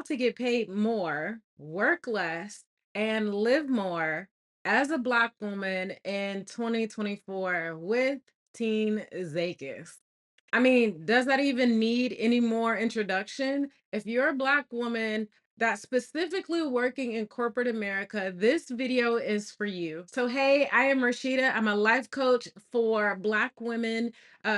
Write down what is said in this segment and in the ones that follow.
how to get paid more, work less, and live more as a Black woman in 2024 with Tine Zekis. I mean, does that even need any more introduction? If you're a Black woman that's specifically working in corporate America, this video is for you. So, hey, I am Rashida. I'm a life coach for Black women,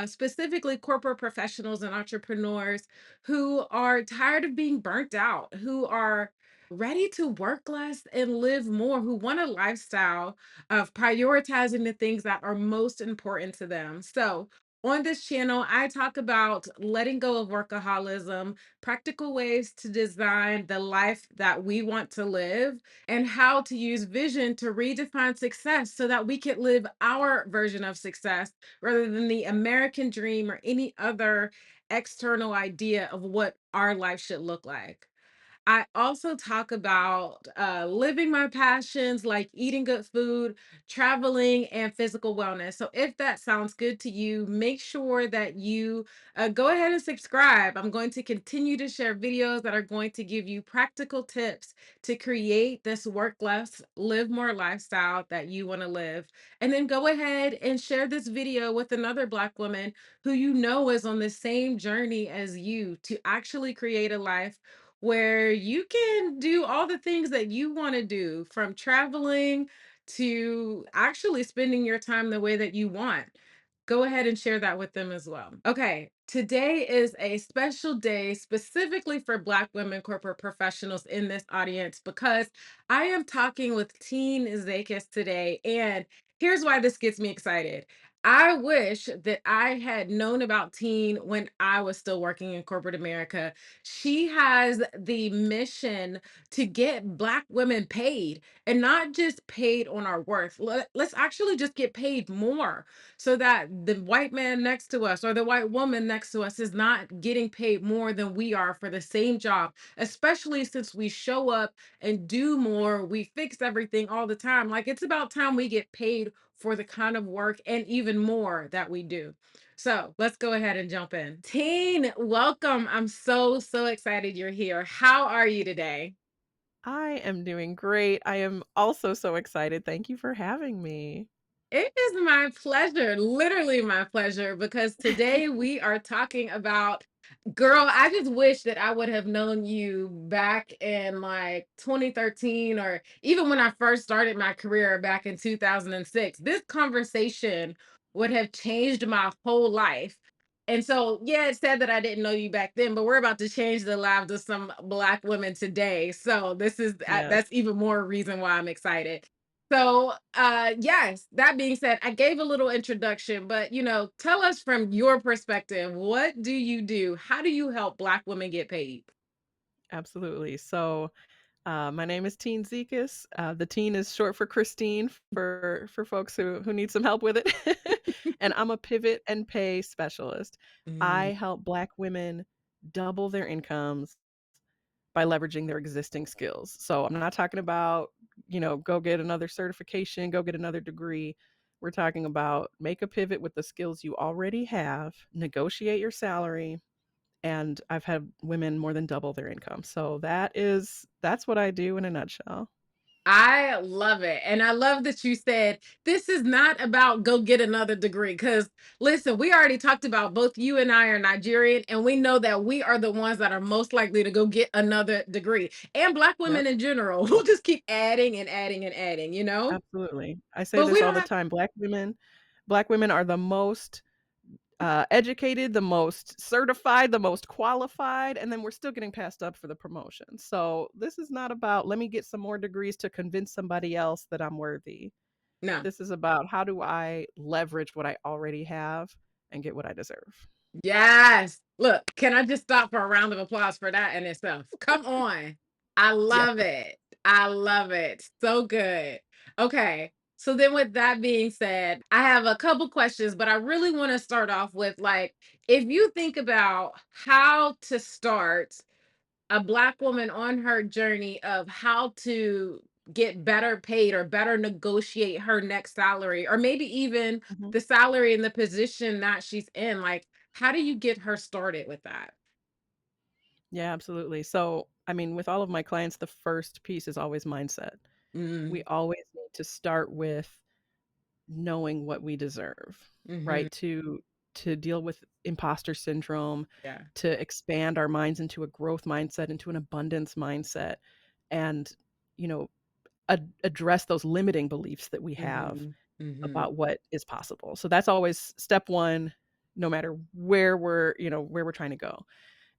specifically corporate professionals and entrepreneurs who are tired of being burnt out, who are ready to work less and live more, who want a lifestyle of prioritizing the things that are most important to them. So, on this channel, I talk about letting go of workaholism, practical ways to design the life that we want to live, and how to use vision to redefine success so that we can live our version of success rather than the American dream or any other external idea of what our life should look like. I also talk about living my passions like eating good food, traveling, and physical wellness. So, if that sounds good to you, make sure that you go ahead and subscribe. I'm going to continue to share videos that are going to give you practical tips to create this work less, live more lifestyle that you want to live. And then go ahead and share this video with another Black woman who you know is on the same journey as you to actually create a life where you can do all the things that you want to do, from traveling to actually spending your time the way that you want. Go ahead and share that with them as well. Okay, today is a special day specifically for Black women corporate professionals in this audience because I am talking with Tine Zekis today. And here's why this gets me excited. I wish that I had known about Tine when I was still working in corporate America. She has the mission to get Black women paid, and not just paid on our worth. Let's actually just get paid more so that the white man next to us or the white woman next to us is not getting paid more than we are for the same job, especially since we show up and do more. We fix everything all the time. Like, it's about time we get paid for the kind of work and even more that we do. So let's go ahead and jump in. Teen, welcome. I'm so excited you're here. How are you today? I am doing great. I am also so excited. Thank you for having me. It is my pleasure, literally my pleasure, because today we are talking about, girl, I just wish that I would have known you back in like 2013 or even when I first started my career back in 2006. This conversation would have changed my whole life. And so, yeah, it said that I didn't know you back then, but we're about to change the lives of some Black women today. So, this is Yes, that's even more reason why I'm excited. So, yes, that being said, I gave a little introduction, but tell us from your perspective, what do you do? How do you help Black women get paid? absolutely. My name is Tine Zekis. The teen is short for Christine for folks who need some help with it. And I'm a pivot and pay specialist. I Mm, help Black women double their incomes by leveraging their existing skills. So I'm not talking about, go get another certification, go get another degree. We're talking about make a pivot with the skills you already have, negotiate your salary, and I've had women more than double their income. So that's what I do in a nutshell. I love it. And I love that you said this is not about go get another degree. Because listen, we already talked about both you and I are Nigerian, and we know that we are the ones that are most likely to go get another degree. And Black Yep, women in general who just keep adding and adding and adding, you know? absolutely. I say But we this all don't the have time. Black women are the most educated, the most certified, the most qualified, and then we're still getting passed up for the promotion. So this is not about let me get some more degrees to convince somebody else that I'm worthy. no. This is about how do I leverage what I already have and get what I deserve. Yes. Look, can I just stop for a round of applause for that in itself? Come on. I Yeah. love it. I love it. So good. Okay. So then with that being said, I have a couple questions, but I really want to start off with, like, if you think about how to start a Black woman on her journey of how to get better paid or better negotiate her next salary, or maybe even Mhm. the salary and the position that she's in, like, how do you get her started with that? Yeah, absolutely. So I mean, with all of my clients, the first piece is always mindset. We Mm, always need to start with knowing what we deserve, mhm, right? To deal with imposter syndrome, yeah. to expand our minds into a growth mindset, into an abundance mindset, and, you know, address those limiting beliefs that we have Mhm, mhm, about what is possible. So that's always step 1, no matter where we're trying to go.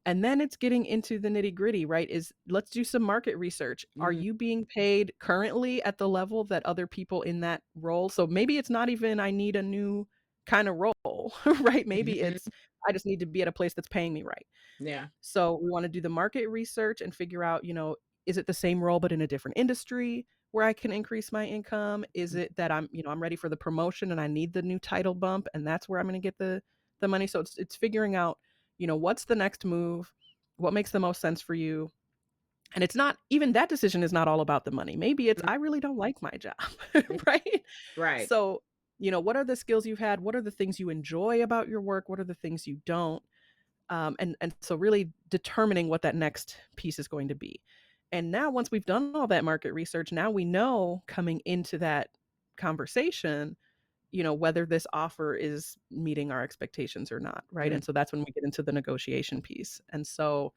And then it's getting into the nitty-gritty, right? Is let's do some market research. Are mhm, you being paid currently at the level that other people in that role? So maybe it's not even I need a new kind of role, right? Maybe it's mhm, I just need to be at a place that's paying me right. yeah. So we wanna do the market research and figure out, is it the same role but in a different industry where I can increase my income? Is it that I'm ready for the promotion and I need the new title bump and that's where I'm gonna get the money? So it's figuring out, what's the next move? What makes the most sense for you? And it's not even that decision is not all about the money. Maybe it's Mm, I really don't like my job, mm, right? right. So, what are the skills you've had? What are the things you enjoy about your work? What are the things you don't? And so really determining what that next piece is going to be. And now once we've done all that market research, now we know coming into that conversation, whether this offer is meeting our expectations or not, right? Mm, And so that's when we get into the negotiation piece. And so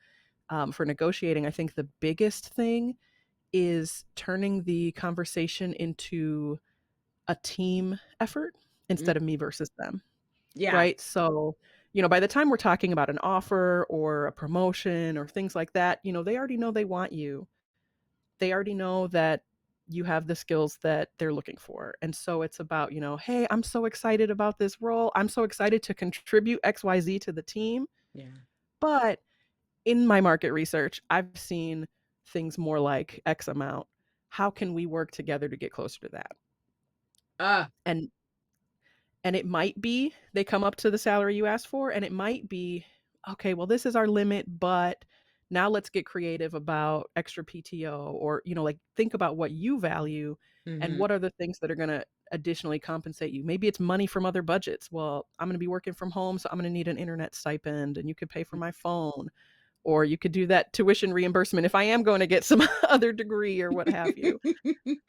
for negotiating, I think the biggest thing is turning the conversation into a team effort mm, instead of me versus them. yeah, Right? So, by the time we're talking about an offer or a promotion or things like that, they already know they want you. They already know that you have the skills that they're looking for. And so it's about, hey, I'm so excited about this role. I'm so excited to contribute XYZ to the team. yeah. But in my market research, I've seen things more like X amount. How can we work together to get closer to that? Uh, And And it might be they come up to the salary you asked for, and it might be, okay, well, this is our limit, but now let's get creative about extra PTO or, like think about what you value and mhm, what are the things that are going to additionally compensate you. Maybe it's money from other budgets. Well, I'm going to be working from home, so I'm going to need an internet stipend and you could pay for my phone or you could do that tuition reimbursement if I am going to get some other degree or what have you.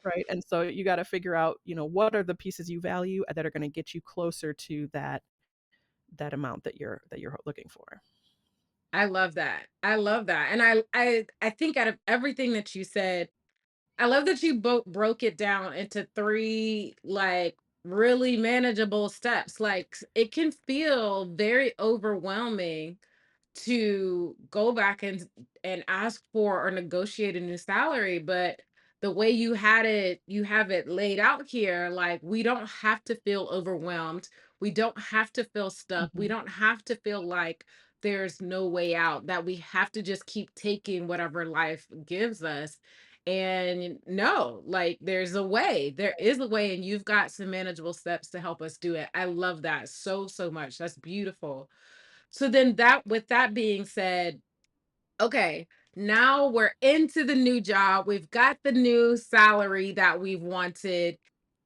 Right, and so you gotta figure out, what are the pieces you value that are gonna get you closer to that amount that you're looking for. I love that. I love that. And I think out of everything that you said, I love that you both broke it down into 3 like really manageable steps. Like it can feel very overwhelming to go back and ask for or negotiate a new salary, but the way you have it laid out here, like we don't have to feel overwhelmed, we don't have to feel stuck, we Mhm. don't have to feel like there's no way out, that we have to just keep taking whatever life gives us. And no, like there's a way, there is a way, and you've got some manageable steps to help us do it. I love that so so much. That's beautiful. So then that with that being said, okay, now we're into the new job. We've got the new salary that we've wanted.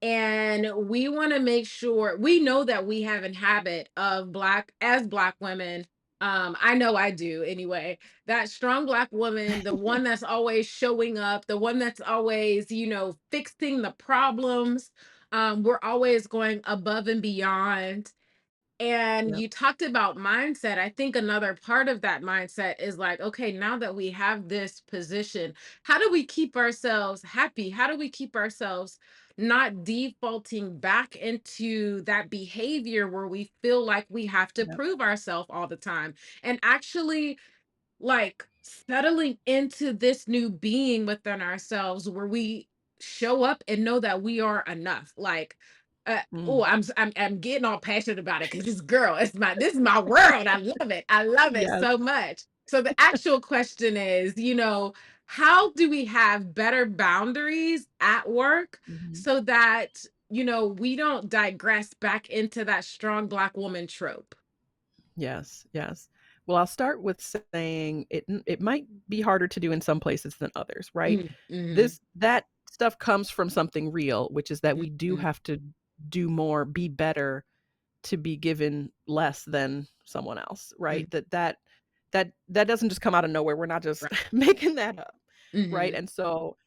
And we want to make sure we know that we have a habit of black women. I know I do anyway. That strong black woman, the one that's always showing up, the one that's always, fixing the problems. We're always going above and beyond, and Yep. you talked about mindset. I think another part of that mindset is like, okay, now that we have this position, how do we keep ourselves happy? How do we keep ourselves not defaulting back into that behavior where we feel like we have to Yep. prove ourselves all the time, and actually like settling into this new being within ourselves where we show up and know that we are enough. Like, oh, Mm. I'm getting all passionate about it because this is my world. I love it. I love it Yes. so much. So the actual question is, how do we have better boundaries at work Mhm. so that we don't digress back into that strong black woman trope? Yes, yes. Well, I'll start with saying it might be harder to do in some places than others, right? Mm, mhm, That stuff comes from something real, which is that we do mhm, have to do more, be better to be given less than someone else, right? mm, that doesn't just come out of nowhere. We're not just Right. making that up, right? Mhm. And so,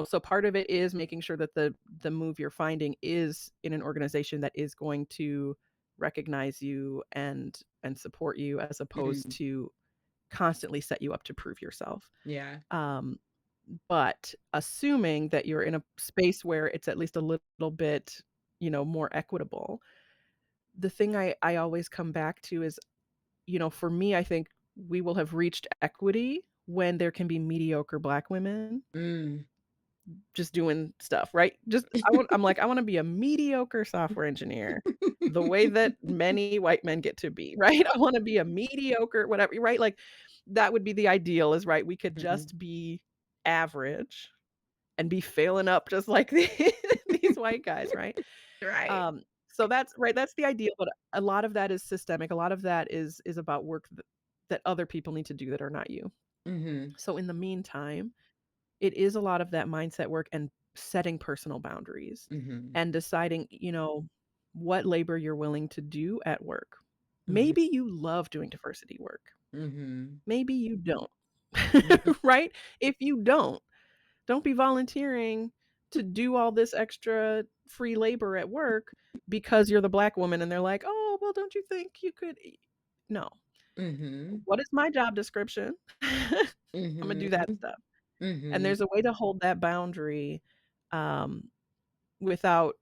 so part of it is making sure that the move you're finding is in an organization that is going to recognize you and support you as opposed Mhm. to constantly set you up to prove yourself. Yeah. Um, but assuming that you're in a space where it's at least a little bit, more equitable, the thing I always come back to is, for me, I think we will have reached equity when there can be mediocre Black women Mm. just doing stuff, right? I'm like, I wanna be a mediocre software engineer the way that many white men get to be, right? I wanna be a mediocre whatever, right? Like, that would be the ideal is, right, we could Mhm. just be average and be failing up just like these white guys, right? Right. Um, so that's right, that's the ideal, but a lot of that is systemic. A lot of that is about work that other people need to do that are not you. Mhm. So in the meantime, it is a lot of that mindset work and setting personal boundaries Mhm. and deciding, what labor you're willing to do at work. Mhm. Maybe you love doing diversity work. Mhm. Maybe you don't. Mhm. Right? If you don't be volunteering to do all this extra free labor at work because you're the Black woman and they're like, "Oh, well, don't you think you could No. Mhm. What is my job description? Imma do that Mhm. stuff. And Mhm. there's a way to hold that boundary, um, without,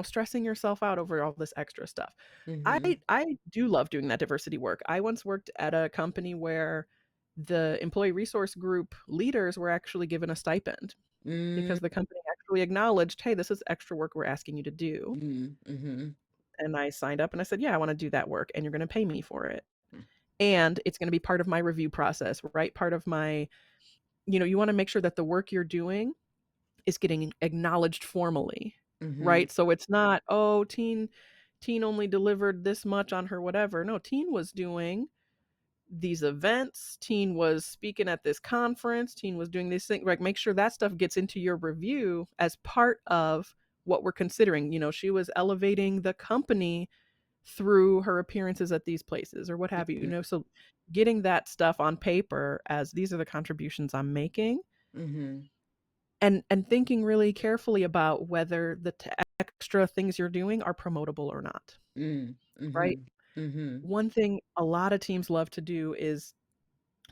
stressing yourself out over all this extra stuff. Mhm. I do love doing that diversity work. I once worked at a company where the employee resource group leaders were actually given a stipend Mm. because the company actually acknowledged, "Hey, this is extra work we're asking you to do." Mhm. Mhm. And I signed up and I said, "Yeah, I wanna do that work, and you're gonna pay me for it. And it's gonna be part of my review process, right? Part of my" you wanna make sure that the work you're doing is getting acknowledged formally, Mhm. right? So it's not, "Oh, teen only delivered this much on her whatever." No, teen was doing these events, teen was speaking at this conference, teen was doing this thing, like, make sure that stuff gets into your review as part of what we're considering. She was elevating the company through her appearances at these places or what have you, so getting that stuff on paper as these are the contributions I'm making Mhm. and thinking really carefully about whether the extra things you're doing are promotable or not, Mm. right? Mhm. Mhm. One thing a lot of teams love to do is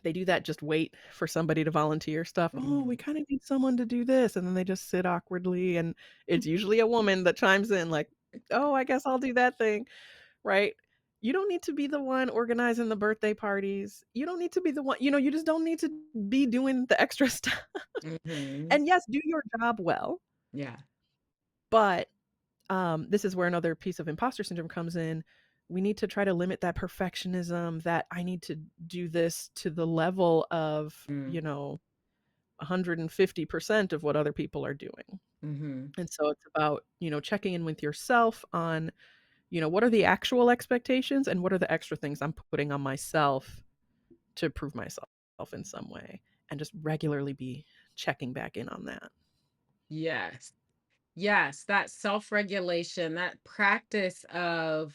they do that just wait for somebody to volunteer stuff. "Oh, we Mhm. kinda need someone to do this," and then they just sit awkwardly, and it's usually a woman that chimes in like, "Oh, I guess I'll do that thing," right? You don't need to be the one organizing the birthday parties. You don't need to be the one you just don't need to be doing the extra stuff. Mhm. And yes, do your job well, Yeah. but this is where another piece of imposter syndrome comes in. We need to try to limit that perfectionism that I need to do this to the level of, Mm. 150% of what other people are doing. Mhm. And so it's about, checking in with yourself on, what are the actual expectations and what are the extra things I'm putting on myself to prove myself in some way and just regularly be checking back in on that. Yes. Yes, that self-regulation, that practice of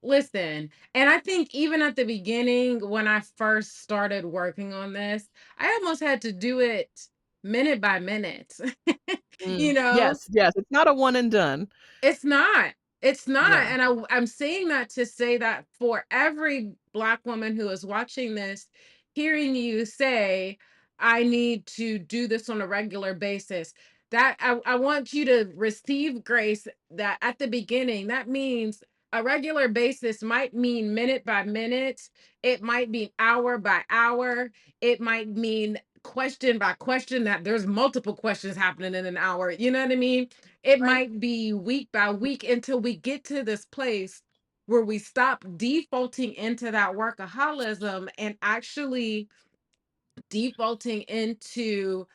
listen, and I think even at the beginning when I first started working on this, I almost had to do it minute by minute. You know? Yes, yes, it's not a one and done. It's not. It's not, Yeah. and I'm saying that to say that for every Black woman who is watching this, hearing you say, "I need to do this on a regular basis," that I want you to receive grace that at the beginning, that means a regular basis might mean minute by minute, it might be hour by hour, it might mean question by question that there's multiple questions happening in an hour, you know what I mean? It Right. might be week by week until we get to this place where we stop defaulting into that workaholism and actually defaulting into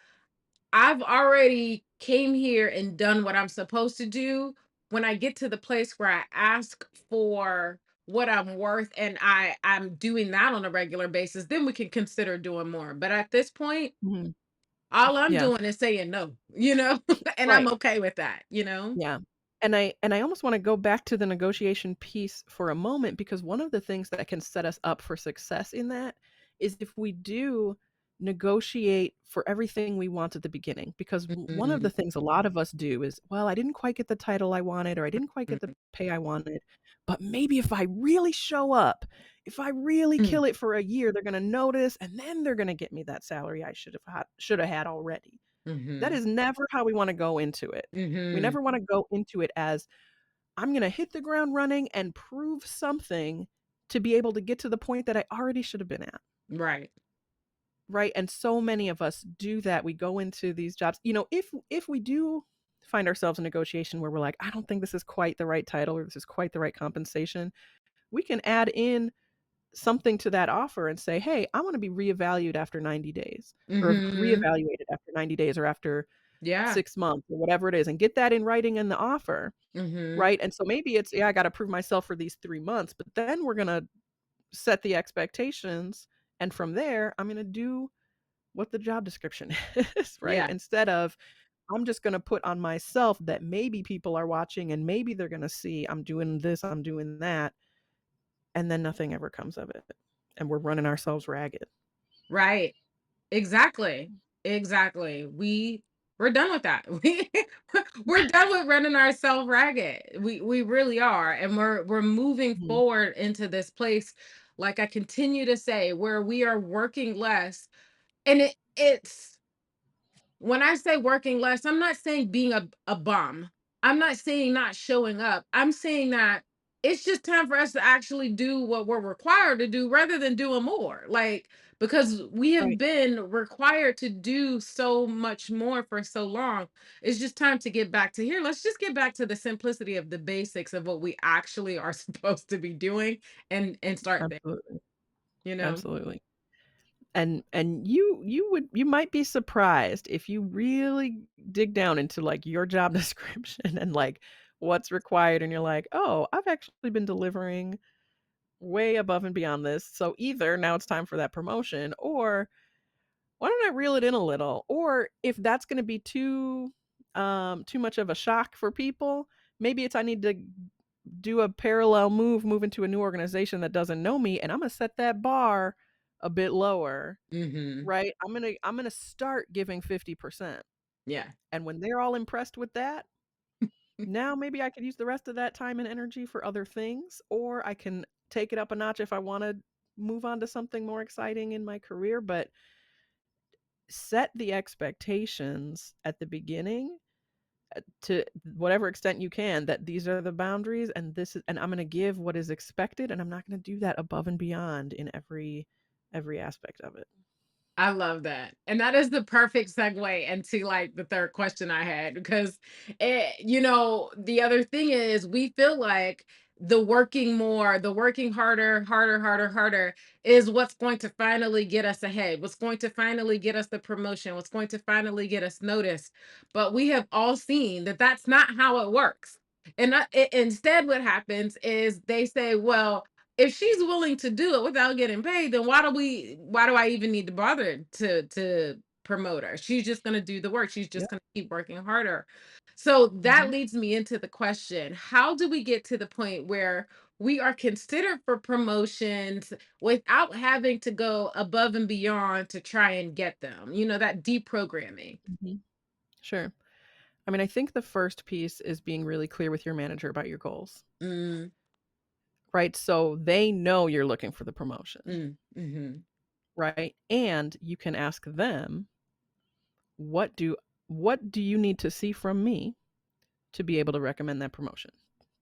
I've already came here and done what I'm supposed to do. When I get to the place where I ask for what I'm worth and I'm doing that on a regular basis, then we can consider doing more. But at this point, Mhm. all I'm Yeah. doing is saying no, you know, and I'm Right. okay with that, you know? Yeah. And I almost wanna go back to the negotiation piece for a moment because one of the things that can set us up for success in that is if we do negotiate for everything we want at the beginning, because one of Mhm, the things a lot of us do is, "Well, I didn't quite get the title I wanted, or I didn't quite get the mhm, pay I wanted, but maybe if I really show up, if I really mm, kill it for a year, they're gonna notice, and then they're gonna get me that salary I shoulda had already." That mhm, is never how we wanna go into it. We mhm. never wanna go into it as, "I'm gonna hit the ground running and prove something to be able to get to the point that I already should have been at." Right. Right? And so many of us do that. We go into these jobs, if we do find ourselves in negotiation where we're like, "I don't think this is quite the right title or this is quite the right compensation," we can add in something to that offer and say, "Hey, I wanna be reevaluated after 90 days or Mhm. reevaluated after 90 days or after Yeah. 6 months," or whatever it is, and get that in writing in the offer, Mhm. right? And so maybe it's, "Yeah, I gotta prove myself for these 3 months," but then we're gonna set the expectations, and from there, I'm gonna do what the job description is, right? Yeah. Instead of, I'm just gonna put on myself that maybe people are watching and maybe they're gonna see I'm doing this, I'm doing that, and then nothing ever comes of it, and we're running ourselves ragged. Right. Exactly. Exactly. We're done with that. We're done with running ourselves ragged. We really are. And we're moving Mhm. forward into this place, like I continue to say, where we are working less. And it's when I say working less, I'm not saying being a bum. I'm not saying not showing up. I'm saying that it's just time for us to actually do what we're required to do rather than doing more. Like, because we have Right, been required to do so much more for so long. It's just time to get back to here. Let's just get back to the simplicity of the basics of what we actually are supposed to be doing and start there, absolutely, you know? absolutely. And you might be surprised if you really dig down into, like, your job description and, like, what's required, and you're like, "Oh, I've actually been delivering way above and beyond this, so either now it's time for that promotion, or why don't I reel it in a little?" Or if that's gonna be too much of a shock for people, maybe it's I need to do a parallel move into a new organization that doesn't know me, and Imma set that bar a bit lower, Mhm. right? I'm gonna start giving 50%, Yeah. and when they're all impressed with that, now maybe I could use the rest of that time and energy for other things, or I can take it up a notch if I wanna move on to something more exciting in my career, but set the expectations at the beginning, to whatever extent you can, that these are the boundaries and this is, and I'm gonna give what is expected, and I'm not gonna do that above and beyond in every aspect of it. I love that. And that is the perfect segue into like the third question I had because the other thing is we feel like the working more, the working harder, harder, harder, harder is what's going to finally get us ahead, what's going to finally get us the promotion, what's going to finally get us noticed. But we have all seen that that's not how it works. And instead, what happens is they say, well, if she's willing to do it without getting paid, then why do I even need to bother to promote her? She's just going to do the work. She's just Yep. going to keep working harder. So that Mhm. leads me into the question, how do we get to the point where we are considered for promotions without having to go above and beyond to try and get them? That deprogramming. Mhm. Sure. I mean, I think the first piece is being really clear with your manager about your goals, Mm, right? So they know you're looking for the promotion, mhm, right? And you can ask them, "What do what do you need to see from me to be able to recommend that promotion,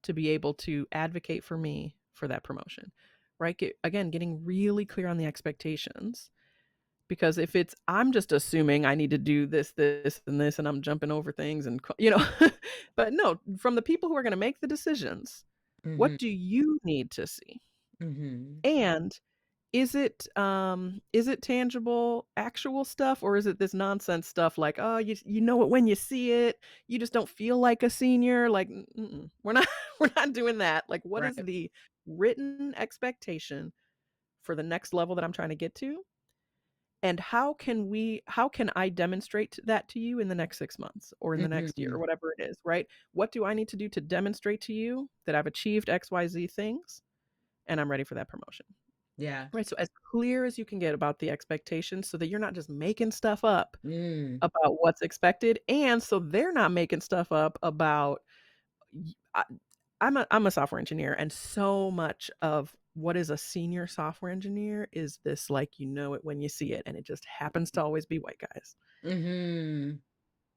to be able to advocate for me for that promotion?" Right? Getting really clear on the expectations. Because if it's, I'm just assuming I need to do this, this, and this, and I'm jumping over things and, but no, from the people who are going to make the decisions, what mhm, do you need to see? mhm. And is it tangible, actual stuff, or is it this nonsense stuff like, oh, you know it when you see it, you just don't feel like a senior, like, we're not we're not doing that. Like, what is Right. the written expectation for the next level that I'm trying to get to? And how can I demonstrate that to you in the next 6 months or in the next year or Mhm. whatever it is, right? What do I need to do to demonstrate to you that I've achieved XYZ things and I'm ready for that promotion? Yeah. Right, so as clear as you can get about the expectations so that you're not just making stuff up Mm. about what's expected, and so they're not making stuff up about y I'm a software engineer, and so much of what is a senior software engineer is this, like, you know it when you see it, and it just happens to always be white guys, Mhm.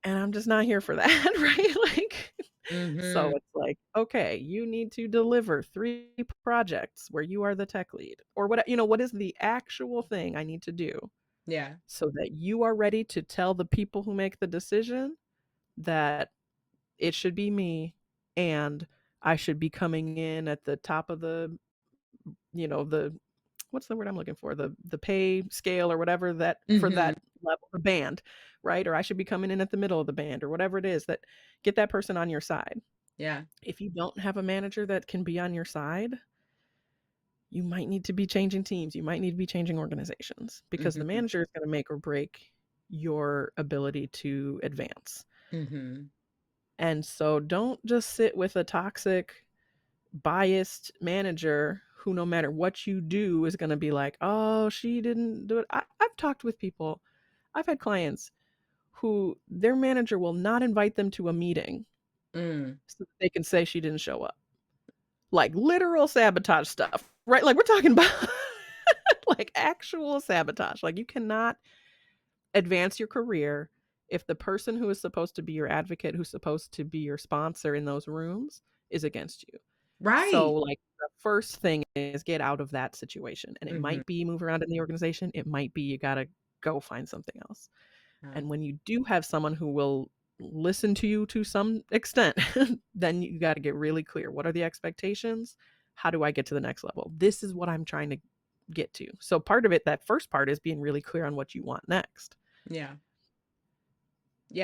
and I'm just not here for that, right? Like, Mhm. so it's like, "Okay, you need to deliver 3 projects where you are the tech lead," or what is the actual thing I need to do Yeah. so that you are ready to tell the people who make the decision that it should be me, and I should be coming in at the top of the what's the word I'm looking for? The pay scale or whatever that for Mhm. that level, the band, right? Or I should be coming in at the middle of the band or whatever it is that get that person on your side. Yeah. If you don't have a manager that can be on your side, you might need to be changing teams. You might need to be changing organizations because the Mhm. manager is going to make or break your ability to advance. Mhm. And so don't just sit with a toxic, biased manager who, no matter what you do, is going to be like, oh, she didn't do it. I've talked with people, I've had clients who their manager will not invite them to a meeting Mm. so that they can say she didn't show up. Like literal sabotage stuff, right? Like we're talking about like actual sabotage. Like you cannot advance your career if the person who is supposed to be your advocate, who's supposed to be your sponsor in those rooms is against you. So, Right. like, the first thing is get out of that situation, and it Mhm. might be move around in the organization, it might be you gotta go find something else. Yeah. And when you do have someone who will listen to you to some extent, then you gotta get really clear. What are the expectations? How do I get to the next level? This is what I'm trying to get to. So part of it, that first part is being really clear on what you want next. Yeah.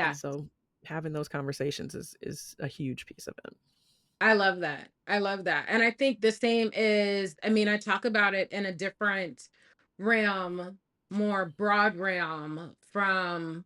And Yeah. so having those conversations is a huge piece of it. I love that. I love that. And I think the same is, I mean, I talk about it in a different realm, more broad realm from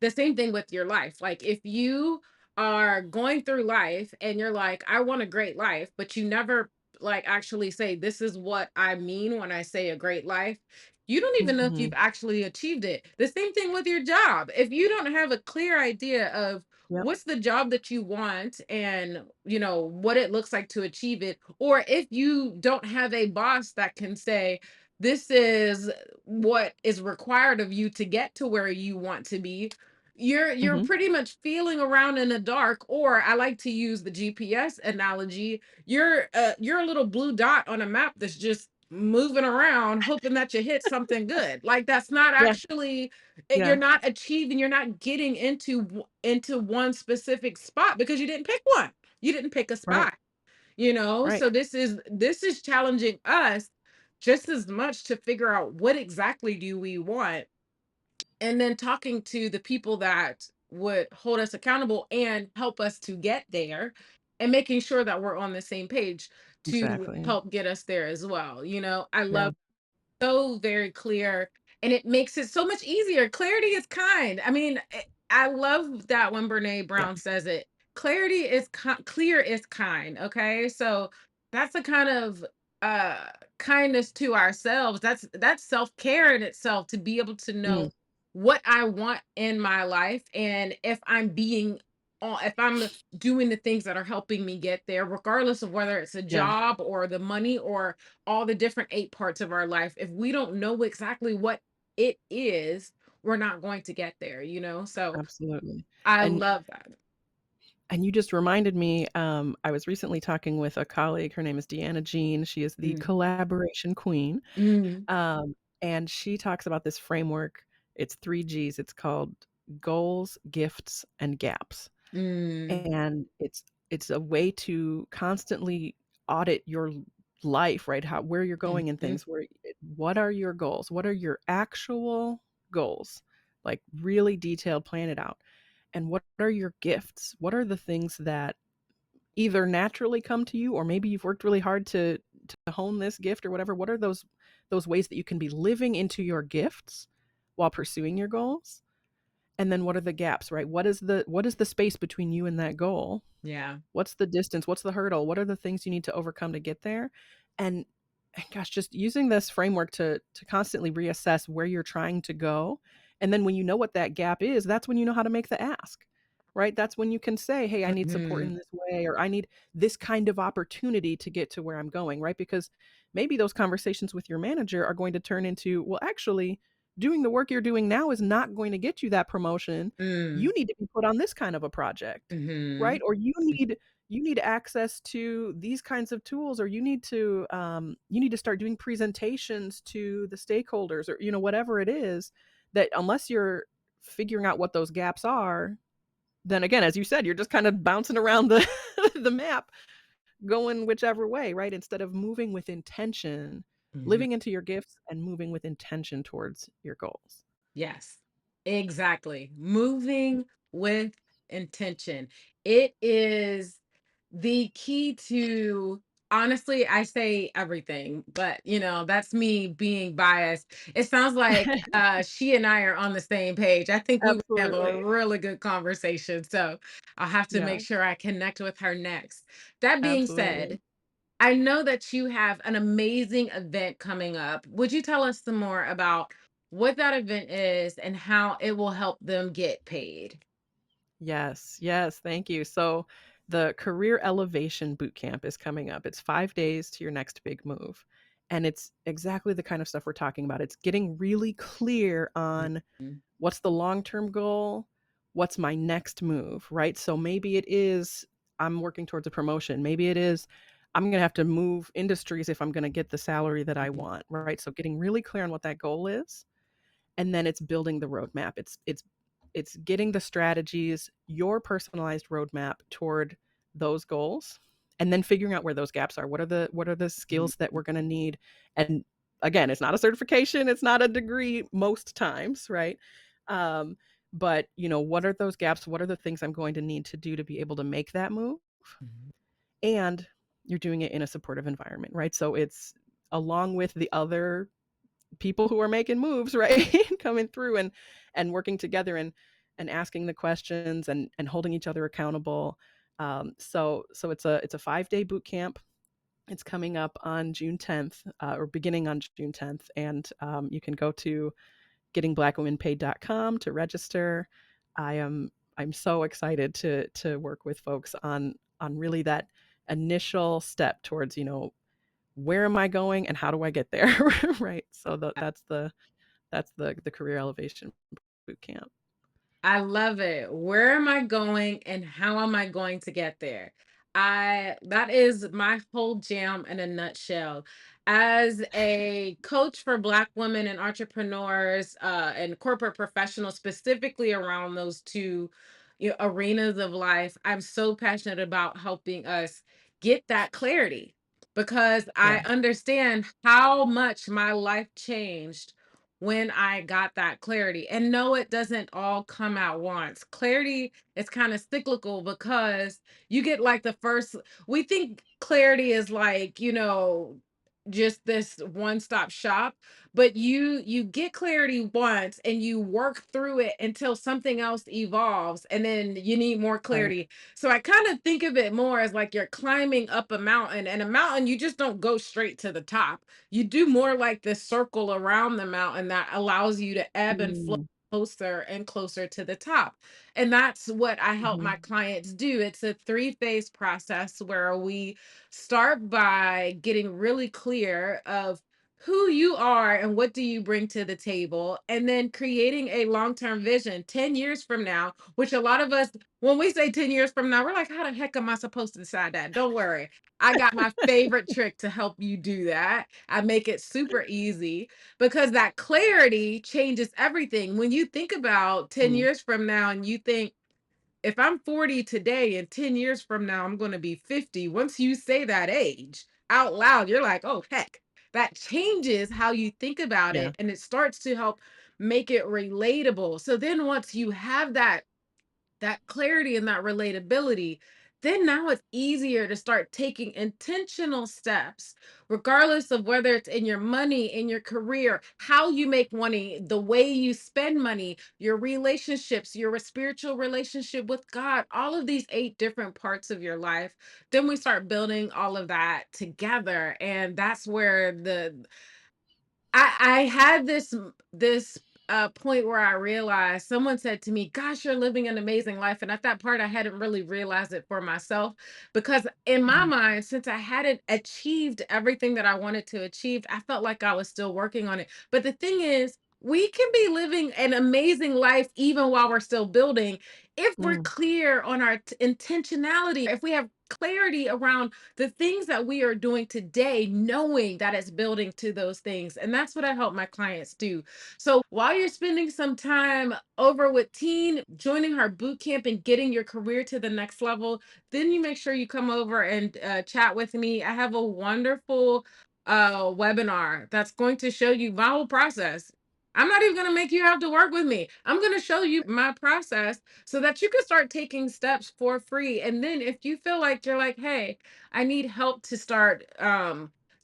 the same thing with your life. Like if you are going through life and you're like, I want a great life, but you never like actually say, this is what I mean when I say a great life. You don't even know if you've Mhm. actually achieved it. The same thing with your job. If you don't have a clear idea of Yep. what's the job that you want and what it looks like to achieve it, or if you don't have a boss that can say, this is what is required of you to get to where you want to be, you're Mhm. pretty much feeling around in the dark. Or I like to use the GPS analogy. You're a little blue dot on a map that's just moving around hoping that you hit something good. Like that's not Yeah. actually you're Yeah. not achieving, you're not getting into one specific spot because you didn't pick one. You didn't pick a Right. spot, Right. so this is challenging us just as much to figure out what exactly do we want, and then talking to the people that would hold us accountable and help us to get there, and making sure that we're on the same page to Exactly. help get us there as well. I Yeah. love so very clear, and it makes it so much easier. Clarity is kind. I mean, I love that when Brene Yeah. Brown says it. Clarity is clear is kind. Okay, so that's a kind of uh kindness to ourselves. That's self-care in itself, to be able to Mm. know what I want in my life, and if I'm doing the things that are helping me get there, regardless of whether it's a Yeah. job or the money or all the different 8 parts of our life. If we don't know exactly what it is, we're not going to get there. So Absolutely. I And love that. you just reminded me, I was recently talking with a colleague, her name is Deanna Jean, she is the Mm, collaboration queen, mm, um, and she talks about this framework, it's 3 Gs, it's called goals, gifts, and gaps. mm, And it's a way to constantly audit your life, right? How where you're going and mhm, things what are your goals? What are your actual goals? Like really detailed, plan it out. And what are your gifts? What are the things that either naturally come to you or maybe you've worked really hard to hone this gift or whatever? What are those ways that you can be living into your gifts while pursuing your goals? And then what are the gaps, right? What is the space between you and that goal? Yeah. What's the distance? What's the hurdle? What are the things you need to overcome to get there? And and gosh, just using this framework to constantly reassess where you're trying to go. And then when you know what that gap is, that's when you know how to make the ask. Right? That's when you can say, "Hey, I need support Mhm. in this way," or "I need this kind of opportunity to get to where I'm going," right? Because maybe those conversations with your manager are going to turn into, "Well, actually, doing the work you're doing now is not going to get you that promotion. You Mm. need to be put on this kind of a project." Right? Mhm. Or you need access to these kinds of tools, or you need to start doing presentations to the stakeholders, or whatever it is, that unless you're figuring out what those gaps are, then again, as you said, you're just kind of bouncing around the the map, going whichever way, right? Instead of moving with intention, Mhm. living into your gifts and moving with intention towards your goals. Yes, exactly. Moving with intention. It is the key to, honestly, I say everything, but that's me being biased. It sounds like she and I are on the same page. I think we would have a Absolutely. really good conversation. So I'll have to make Yeah, sure I connect with her next. That being absolutely. said, I know that you have an amazing event coming up. Would you tell us some more about what that event is and how it will help them get paid? Yes, yes, thank you. So the Career Elevation Bootcamp is coming up. It's 5 days to your next big move. And it's exactly the kind of stuff we're talking about. It's getting really clear on Mhm. what's the long-term goal, what's my next move, right? So maybe it is I'm working towards a promotion. Maybe it is I'm going to have to move industries if I'm going to get the salary that I Mhm. want, right? So getting really clear on what that goal is, and then it's building the roadmap. It's getting the strategies, your personalized roadmap toward those goals, and then figuring out where those gaps are. What are the skills that we're going to need? And again, it's not a certification, it's not a degree most times, right? Um, but what are those gaps? What are the things I'm going to need to do to be able to make that move? Mhm. And you're doing it in a supportive environment, right? So it's along with the other people who are making moves, right? Coming through and working together and asking the questions and holding each other accountable. So it's a 5-day boot camp. It's coming up on June 10th, or beginning on June 10th, and you can go to gettingblackwomenpaid.com to register. I'm so excited to work with folks on really that initial step towards where am I going and how do I get there, right? So that's the career elevation boot camp. I love it. Where am I going and how am I going to get there? I That is my whole jam in a nutshell. As a coach for Black women and entrepreneurs and corporate professionals, specifically around those two arenas of life, I'm so passionate about helping us get that clarity because I Yeah. understand how much my life changed when I got that clarity. And no, it doesn't all come at once. Clarity is kind of cyclical because you get like we think clarity is like, just this one-stop shop, but you get clarity once and you work through it until something else evolves and then you need more Right. clarity. So I kind of think of it more as like you're climbing up a mountain, and a mountain you just don't go straight to the top. You do more like this circle around the mountain that allows you to ebb and flow Mm, closer and closer to the top. And that's what I help mhm, my clients do. It's a three-phase process where we start by getting really clear of who you are and what do you bring to the table, and then creating a long-term vision 10 years from now, which a lot of us, when we say 10 years from now, we're like, how the heck am I supposed to decide that? Don't worry, I got my favorite trick to help you do that. I make it super easy because that clarity changes everything. When you think about 10 mm, years from now and you think, if I'm 40 today and 10 years from now, I'm going to be 50. Once you say that age out loud, you're like, oh, heck, that changes how you think about yeah. it. And it starts to help make it relatable. So then once you have that clarity and that relatability, then now it's easier to start taking intentional steps, regardless of whether it's in your money, in your career, how you make money, the way you spend money, your relationships, your spiritual relationship with God, all of these 8 different parts of your life. Then we start building all of that together. And that's where I had this point where I realized someone said to me, "Gosh, you're living an amazing life." And at that part, I hadn't really realized it for myself because in my Mm, mind, since I hadn't achieved everything that I wanted to achieve, I felt like I was still working on it. But the thing is, we can be living an amazing life even while we're still building if we're mm, clear on our intentionality, if we have clarity around the things that we are doing today, knowing that it's building to those things. And that's what I help my clients do. So while you're spending some time over with Teen, joining her boot camp and getting your career to the next level, then you make sure you come over and chat with me. I have a wonderful webinar that's going to show you my whole process. I'm not even going to make you have to work with me. I'm going to show you my process so that you can start taking steps for free. And then if you feel like you're like, hey, I need help to start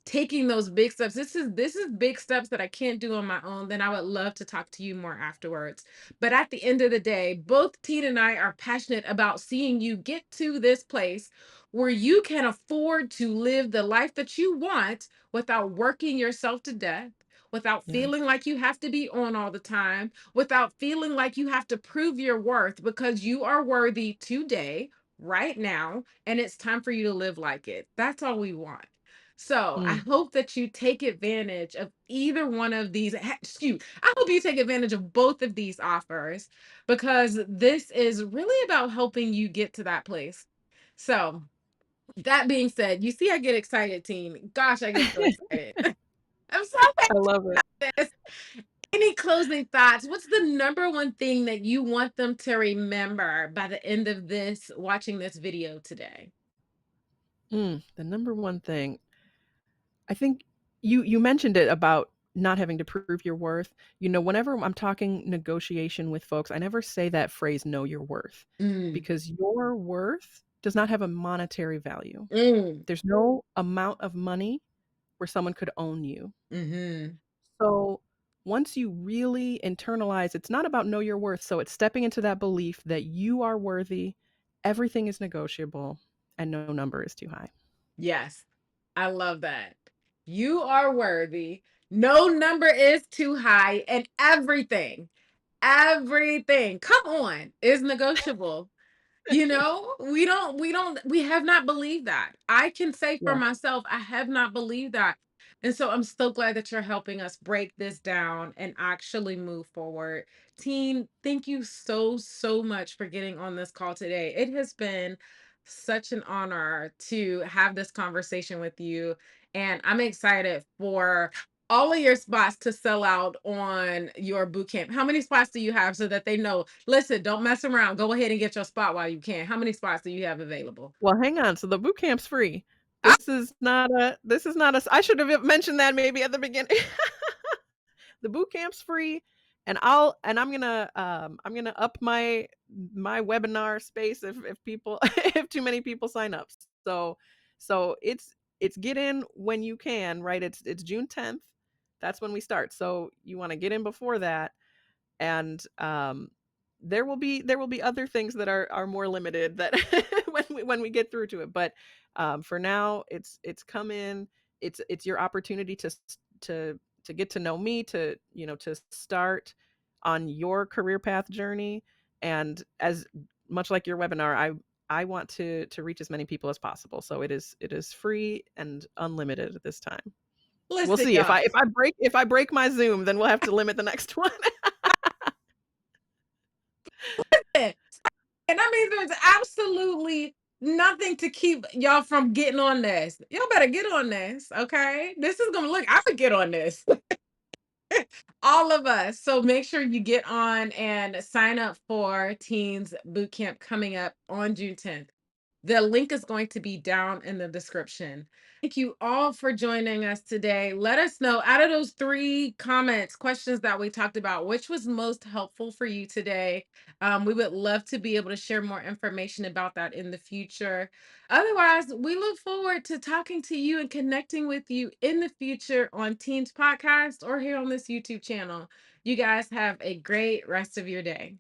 taking those big steps. This is big steps that I can't do on my own, then I would love to talk to you more afterwards. But at the end of the day, both Tina and I are passionate about seeing you get to this place where you can afford to live the life that you want without working yourself to death, without feeling yes. like you have to be on all the time, without feeling like you have to prove your worth because you are worthy today, right now, and it's time for you to live like it. That's all we want. So I Mm, hope that you take advantage of either one of these. I hope you take advantage of both of these offers because this is really about helping you get to that place. So that being said, you see, I get excited, team. Gosh, I get so excited. I'm so I love it. excited. Any closing thoughts? What's the number one thing that you want them to remember by the end of this, watching this video today? The number one thing, I think you mentioned it about not having to prove your worth. Whenever I'm talking negotiation with folks, I never say that phrase, "know your worth," Mm, because your worth does not have a monetary value. mm, There's no amount of money where someone could own you. mm-hmm. So, once you really internalize, it's not about know your worth, so it's stepping into that belief that you are worthy, everything is negotiable, and no number is too high. Yes, I love that. You are worthy. No number is too high, and everything, come on, is negotiable. We have not believed that. I can say for Yeah. myself, I have not believed that. And so I'm so glad that you're helping us break this down and actually move forward. Team, thank you so, so much for getting on this call today. It has been such an honor to have this conversation with you. And I'm excited for all of your spots to sell out on your boot camp. How many spots do you have so that they know, listen, don't mess around. Go ahead and get your spot while you can. How many spots do you have available? Well, hang on, so the boot camp's free. Ah, This is not a I should have mentioned that maybe at the beginning. The boot camp's free, and I'm gonna up my webinar space if people if too many people sign up. So it's get in when you can, right? It's June 10th. That's when we start. So you want to get in before that, and there will be other things that are more limited that when we get through to it. But for now, it's come in. It's your opportunity to get to know me, to start on your career path journey. And as much like your webinar, I want to reach as many people as possible. So it is free and unlimited at this time. We'll listen, see if y'all. I break my Zoom, then we'll have to limit the next one. And I mean, there's absolutely nothing to keep y'all from getting on this. Y'all better get on this, okay? This is gonna look, I could get on this. All of us. So make sure you get on and sign up for Teens Bootcamp coming up on June 10th. The link is going to be down in the description. Thank you all for joining us today. Let us know out of those three comments, questions that we talked about, which was most helpful for you today. We would love to be able to share more information about that in the future. Otherwise, we look forward to talking to you and connecting with you in the future on Teens Podcast or here on this YouTube channel. You guys have a great rest of your day.